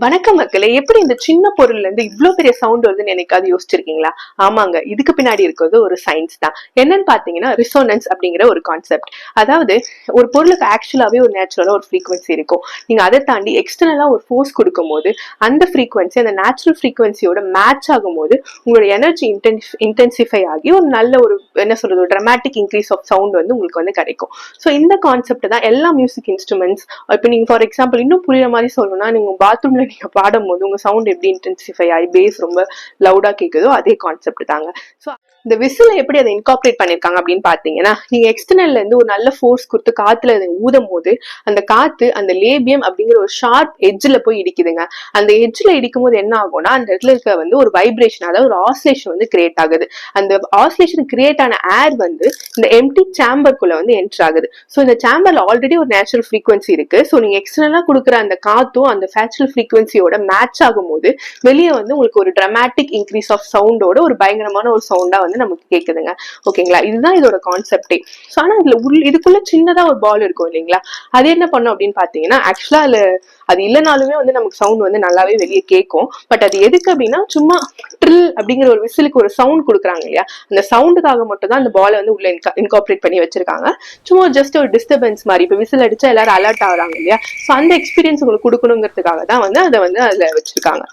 வணக்கம் மக்களே. எப்படி இந்த சின்ன பொருள்ல இருந்து இவ்வளவு பெரிய சவுண்ட் வருதுன்னு என்னைக்காவது யோசிச்சிருக்கீங்களா? ஆமாங்க, இதுக்கு பின்னாடி இருக்கிறது ஒரு சயின்ஸ் தான். என்னன்னு பாத்தீங்கன்னா ரிசோனன்ஸ் அப்படிங்கிற ஒரு கான்செப்ட். அதாவது ஒரு பொருளுக்கு ஆக்சுவலாவே ஒரு நேச்சுரலா ஒரு ஃப்ரீக்வன்சி இருக்கும். நீங்க அதை தாண்டி எக்ஸ்டர்னலா ஒரு ஃபோர்ஸ் கொடுக்கும் போது அந்த ஃப்ரீக்வன்சி அந்த நேச்சுரல் ஃப்ரீக்வன்சியோட மேட்ச் ஆகும் போது உங்களோட எனர்ஜி இன்டென்சிஃபை ஆகி ஒரு நல்ல ஒரு என்ன சொல்றது ஒரு ட்ரமாட்டிக் இன்க்ரீஸ் ஆஃப் சவுண்ட் வந்து உங்களுக்கு வந்து கிடைக்கும். ஸோ இந்த கான்செப்ட் தான் எல்லா மியூசிக் இன்ஸ்ட்ருமெண்ட்ஸ். இப்போ நீங்க ஃபார் எக்ஸாம்பிள் இன்னும் புரியுற மாதிரி சொல்லணும்னா, நீங்க பாத்ரூம்ல நீங்க பாடும் போது உங்க சவுண்ட் எப்படி இன்டென்சிஃபை ஆகி பேஸ் ரொம்ப லவுடா கேக்குதோ அதே கான்செப்ட் தாங்க. ஸோ இந்த விசில எப்படி அதை இன்கார்பரேட் பண்ணிருக்காங்க அப்படின்னு பாத்தீங்கன்னா, நீங்க எக்ஸ்டர்னல்ல இருந்து ஒரு நல்ல ஃபோர்ஸ் கொடுத்து காத்துல ஊதும் போது அந்த காத்து அந்த லேபியம் அப்படிங்கிற ஒரு ஷார்ப் எட்ஜ்ல போய் இடிக்குதுங்க. அந்த எட்ஜ்ல இடிக்கும் போது என்ன ஆகும்னா, அந்த இடத்துல இருக்க வந்து ஒரு வைப்ரேஷன், அதாவது ஒரு ஆசிலேஷன் வந்து கிரியேட் ஆகுது. அந்த ஆசிலேஷன் கிரியேட் ஆன ஏர் வந்து இந்த எம்டி சேம்பருக்குள்ள வந்து என்டர் ஆகுது. ஸோ இந்த சேம்பர்ல ஆல்ரெடி ஒரு நேச்சுரல் ஃப்ரீக்வன்சி இருக்கு. ஸோ நீங்க எக்ஸ்டர்னலா கொடுக்குற அந்த காத்தும் அந்த நேச்சுரல் ஃப்ரீக்வன்சியோட மேட்ச் ஆகும் போது வெளியே வந்து உங்களுக்கு ஒரு ட்ரமாட்டிக் இன்க்ரீஸ் ஆஃப் சவுண்டோட ஒரு பயங்கரமான ஒரு சவுண்டா வந்து நமக்கு கேக்குதுங்க. ஓகேங்களா? இதுதான் இதோட கான்செப்டே. ஸோ ஆனா இதுக்குள்ள சின்னதா ஒரு பால் இருக்கும் இல்லைங்களா? அது என்ன பண்ணும் அப்படின்னு பாத்தீங்கன்னா, ஆக்சுவலா அது இல்லைனாலுமே வந்து நமக்கு சவுண்ட் வந்து நல்லாவே வெளியே கேட்கும். பட் அது எதுக்கு அப்படின்னா, சும்மா ட்ரில் அப்படிங்கிற ஒரு விசிலுக்கு ஒரு சவுண்ட் கொடுக்குறாங்க இல்லையா? அந்த சவுண்டுக்காக மட்டும் தான் அந்த பாலை வந்து உள்ள இன்கார்பரேட் பண்ணி வச்சிருக்காங்க. சும்மா ஜஸ்ட் ஒரு டிஸ்டர்பன்ஸ் மாதிரி. இப்ப விசில் அடிச்சா எல்லாரும் அலர்ட் ஆகுறாங்க இல்லையா? ஸோ அந்த எக்ஸ்பீரியன்ஸ் உங்களுக்கு கொடுக்கணுங்கிறதுக்காக தான் வந்து அதை வந்து அதுல வச்சிருக்காங்க.